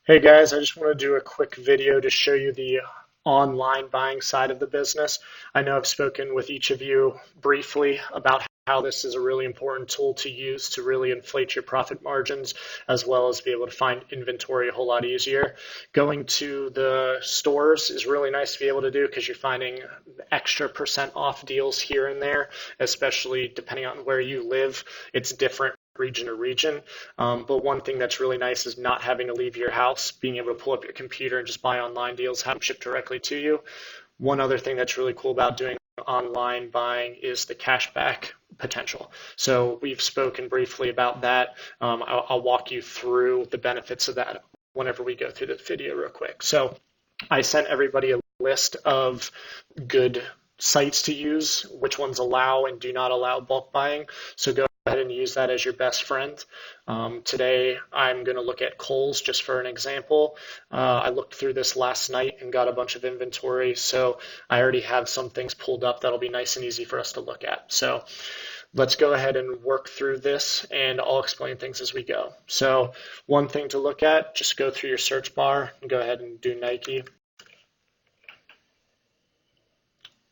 Hey guys, I just want to do a quick video to show you the online buying side of the business. I know I've spoken with each of you briefly about how this is a really important tool to use to really inflate your profit margins, as well as be able to find inventory a whole lot easier. Going to the stores is really nice to be able to do because you're finding extra percent off deals here and there, especially depending on where you live. It's different region to region. But one thing that's really nice is not having to leave your house, being able to pull up your computer and just buy online deals, have them shipped directly to you. One other thing that's really cool about doing online buying is the cashback potential. So we've spoken briefly about that. I'll walk you through the benefits of that whenever we go through the video real quick. So I sent everybody a list of good sites to use, which ones allow and do not allow bulk buying. So go ahead and use that as your best friend. Today I'm going to look at Kohl's just for an example. I looked through this last night and got a bunch of inventory, so I already have some things pulled up that'll be nice and easy for us to look at. So let's go ahead and work through this, and I'll explain things as we go. So one thing to look at, just go through your search bar and go ahead and do Nike.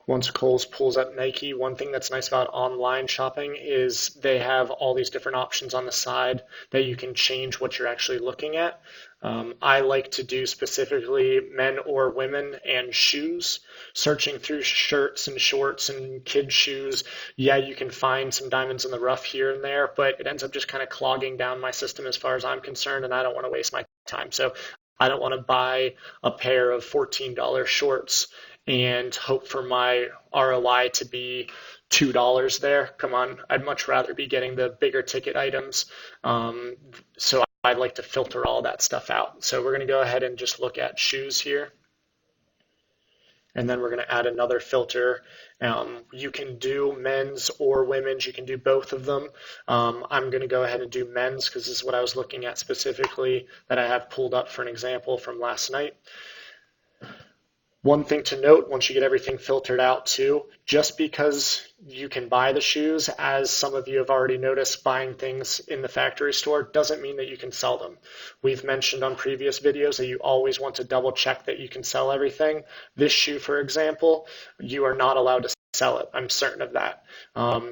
Once Kohl's pulls up Nike, one thing that's nice about online shopping is they have all these different options on the side that you can change what you're actually looking at. I like to do specifically men or women and shoes. Searching through shirts and shorts and kids' shoes, yeah, you can find some diamonds in the rough here and there, but it ends up just kind of clogging down my system as far as I'm concerned, and I don't want to waste my time. So I don't want to buy a pair of $14 shorts and hope for my ROI to be $2 there. Come on, I'd much rather be getting the bigger ticket items. So I'd like to filter all that stuff out. So we're going to go ahead and just look at shoes here. And then we're going to add another filter. You can do men's or women's. You can do both of them. I'm going to go ahead and do men's because this is what I was looking at specifically that I have pulled up for an example from last night. One thing to note, once you get everything filtered out too, just because you can buy the shoes, as some of you have already noticed buying things in the factory store, doesn't mean that you can sell them. We've mentioned on previous videos that you always want to double check that you can sell everything. This shoe, for example, you are not allowed to sell it. I'm certain of that.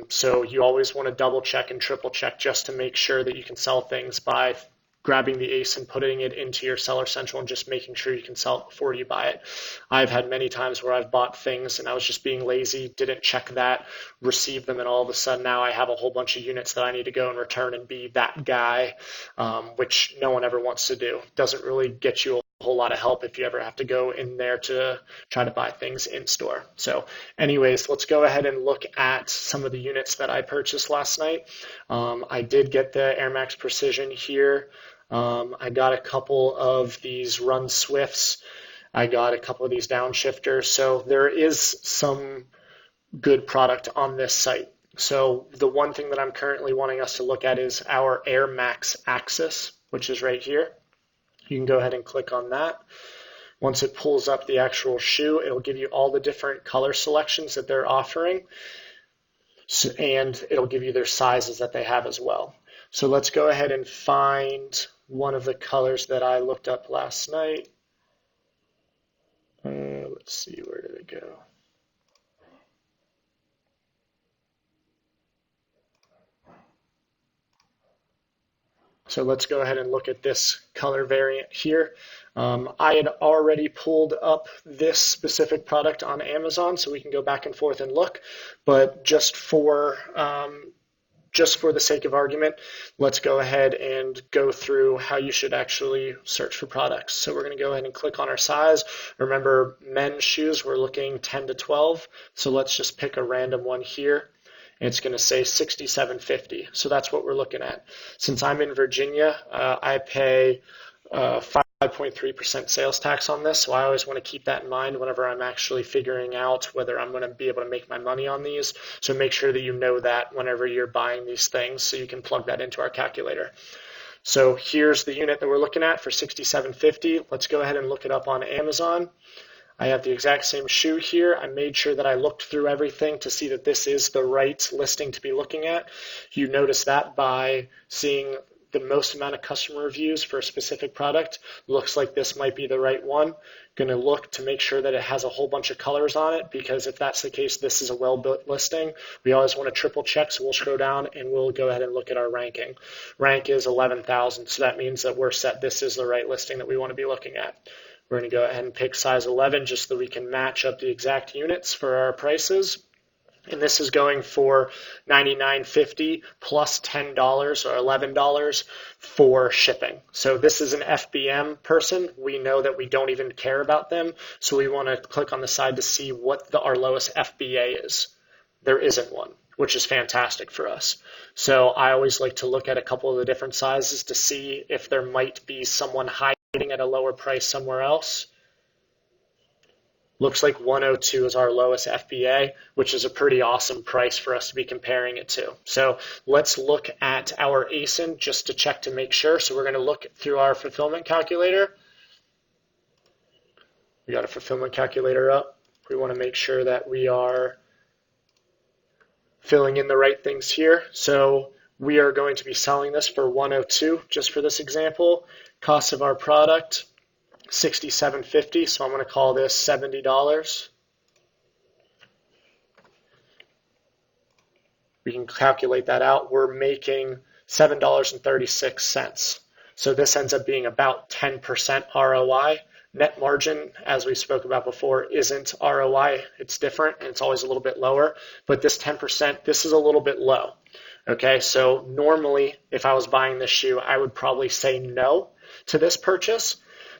So you always want to double check and triple check just to make sure that you can sell things by grabbing the ACE and putting it into your Seller Central and just making sure you can sell it before you buy it. I've had many times where I've bought things and I was just being lazy, didn't check that, received them, and all of a sudden now I have a whole bunch of units that I need to go and return and be that guy, which no one ever wants to do. Doesn't really get you a whole lot of help if you ever have to go in there to try to buy things in store. So anyways, let's go ahead and look at some of the units that I purchased last night. I did get the Air Max Precision here. I got a couple of these Run Swifts. I got a couple of these downshifters. So there is some good product on this site. So the one thing that I'm currently wanting us to look at is our Air Max Axis, which is right here. You can go ahead and click on that. Once it pulls up the actual shoe, it'll give you all the different color selections that they're offering, and it'll give you their sizes that they have as well. So let's go ahead and find one of the colors that I looked up last night. Let's see, where did it go? So let's go ahead and look at this color variant here. I had already pulled up this specific product on Amazon, so we can go back and forth and look, but just for the sake of argument, let's go ahead and go through how you should actually search for products. So we're going to go ahead and click on our size. Remember, men's shoes, we're looking 10 to 12. So let's just pick a random one here. It's going to say $67.50. So that's what we're looking at. Since I'm in Virginia, I pay 5.3% sales tax on this, so I always want to keep that in mind whenever I'm actually figuring out whether I'm going to be able to make my money on these. So make sure that you know that whenever you're buying these things so you can plug that into our calculator. So here's the unit that we're looking at for $67.50. Let's go ahead and look it up on Amazon. I have the exact same shoe here. I made sure that I looked through everything to see that this is the right listing to be looking at. You notice that by seeing the most amount of customer reviews for a specific product, looks like this might be the right one. Going to look to make sure that it has a whole bunch of colors on it, because if that's the case, this is a well-built listing. We always want to triple check, so we'll scroll down and we'll go ahead and look at our ranking. Rank is 11,000, so that means that we're set. This is the right listing that we want to be looking at. We're going to go ahead and pick size 11 just so that we can match up the exact units for our prices. And this is going for $99.50 plus $10 or $11 for shipping. So this is an FBM person. We know that we don't even care about them. So we want to click on the side to see what our lowest FBA is. There isn't one, which is fantastic for us. So I always like to look at a couple of the different sizes to see if there might be someone hiding at a lower price somewhere else. Looks like 102 is our lowest FBA, which is a pretty awesome price for us to be comparing it to. So let's look at our ASIN just to check to make sure. So we're going to look through our fulfillment calculator. We got a fulfillment calculator up. We want to make sure that we are filling in the right things here. So we are going to be selling this for 102 just for this example. Cost of our product, $67.50, so I'm going to call this $70. We can calculate that out. We're making $7.36. So this ends up being about 10% ROI. Net margin, as we spoke about before, isn't ROI. It's different, and it's always a little bit lower. But this 10%, this is a little bit low. Okay, so normally, if I was buying this shoe, I would probably say no to this purchase.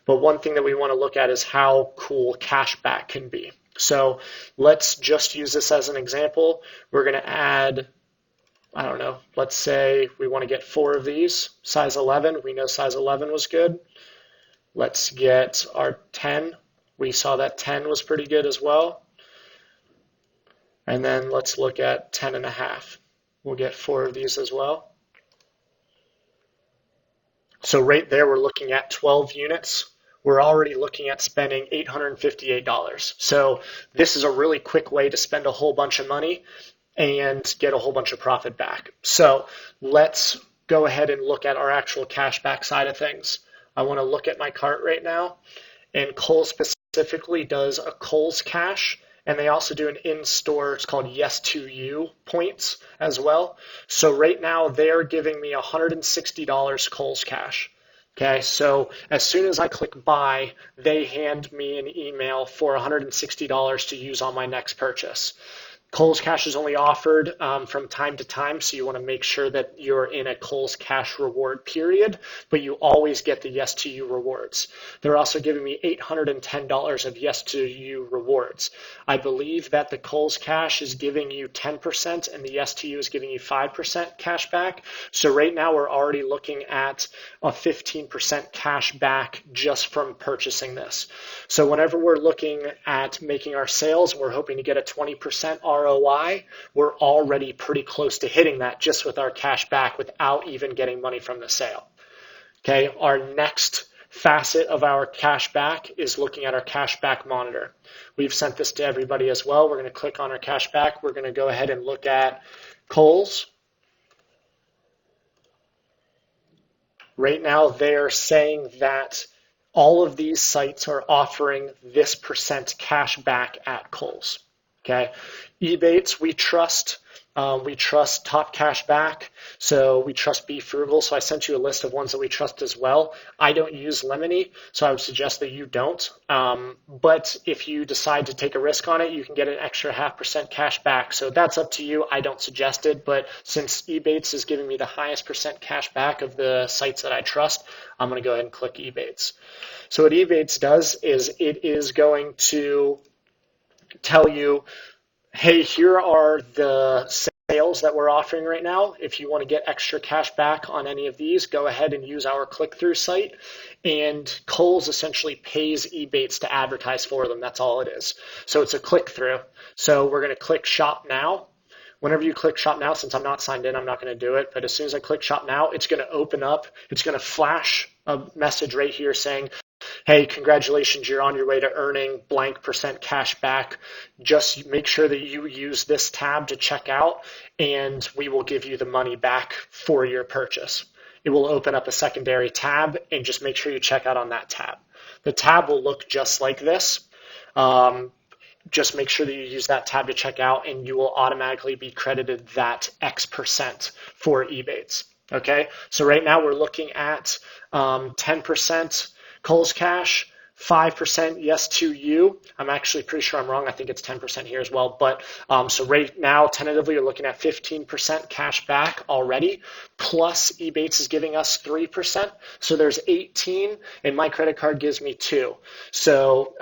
But one thing that we want to look at is how cool cashback can be. So let's just use this as an example. We're going to add, I don't know, let's say we want to get 4 of these, size 11. We know size 11 was good. Let's get our 10. We saw that 10 was pretty good as well. And then let's look at 10 and a half. We'll get 4 of these as well. So right there, we're looking at 12 units. We're already looking at spending $858. So this is a really quick way to spend a whole bunch of money and get a whole bunch of profit back. So let's go ahead and look at our actual cashback side of things. I want to look at my cart right now, and Kohl's specifically does a Kohl's Cash, and they also do an in-store, it's called Yes to You points as well. So right now they're giving me $160 Kohl's Cash. Okay, so as soon as I click buy, they hand me an email for $160 to use on my next purchase. Kohl's Cash is only offered from time to time, so you want to make sure that you're in a Kohl's Cash reward period, but you always get the Yes to You rewards. They're also giving me $810 of Yes to You rewards. I believe that the Kohl's Cash is giving you 10% and the Yes to You is giving you 5% cash back. So right now we're already looking at a 15% cash back just from purchasing this. So whenever we're looking at making our sales, we're hoping to get a 20% ROI. We're already pretty close to hitting that just with our cash back without even getting money from the sale. Okay, our next facet of our cash back is looking at our cash back monitor. We've sent this to everybody as well. We're going to click on our cash back. We're going to go ahead and look at Kohl's. Right now, they're saying that all of these sites are offering this percent cash back at Kohl's. Okay, Ebates, we trust Top Cash Back, so we trust Be Frugal. So I sent you a list of ones that we trust as well. I don't use Lemony, so I would suggest that you don't. But if you decide to take a risk on it, you can get an extra 0.5% cash back. So that's up to you. I don't suggest it, but since Ebates is giving me the highest percent cash back of the sites that I trust, I'm going to go ahead and click Ebates. So what Ebates does is it is going to tell you, hey, here are the sales that we're offering right now. If you want to get extra cash back on any of these, go ahead and use our click-through site. And Kohl's essentially pays Ebates to advertise for them. That's all it is. So it's a click-through. So we're going to click Shop Now. Whenever you click Shop Now, since I'm not signed in, I'm not going to do it. But as soon as I click Shop Now, it's going to open up. It's going to flash a message right here saying, hey, congratulations, you're on your way to earning blank percent cash back. Just make sure that you use this tab to check out, and we will give you the money back for your purchase. it will open up a secondary tab, and just make sure you check out on that tab. The tab will look just like this. Just make sure that you use that tab to check out, and you will automatically be credited that X% for Ebates. Okay, so right now we're looking at 10% Kohl's Cash, 5% Yes to You. I'm actually pretty sure I'm wrong. I think it's 10% here as well. But so right now, tentatively, you're looking at 15% cash back already. Plus, Ebates is giving us 3%. So there's 18, and my credit card gives me 2. So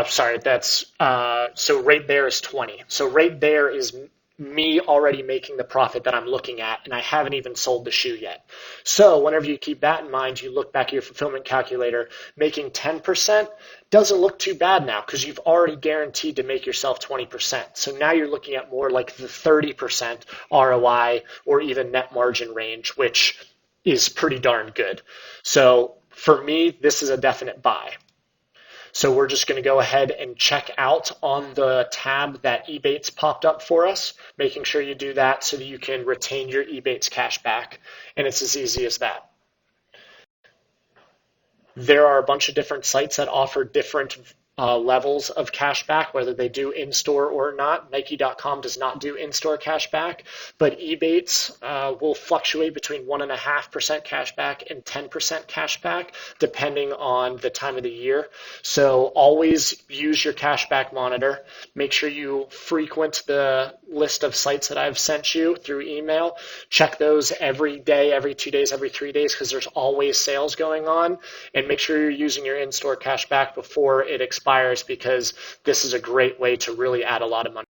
sorry, that's so right there is 20. So right there is me already making the profit that I'm looking at, and I haven't even sold the shoe yet. So whenever you keep that in mind, you look back at your fulfillment calculator, making 10% doesn't look too bad now because you've already guaranteed to make yourself 20%. So now you're looking at more like the 30% ROI or even net margin range, which is pretty darn good. So for me, this is a definite buy. So we're just going to go ahead and check out on the tab that Ebates popped up for us, making sure you do that so that you can retain your Ebates cash back. And it's as easy as that. There are a bunch of different sites that offer different levels of cashback, whether they do in-store or not. Nike.com does not do in-store cashback, but Ebates will fluctuate between 1.5% cashback and 10% cashback, depending on the time of the year. So always use your cashback monitor. Make sure you frequent the list of sites that I've sent you through email. Check those every day, every 2 days, every 3 days, because there's always sales going on. And make sure you're using your in-store cashback before it expires, because this is a great way to really add a lot of money.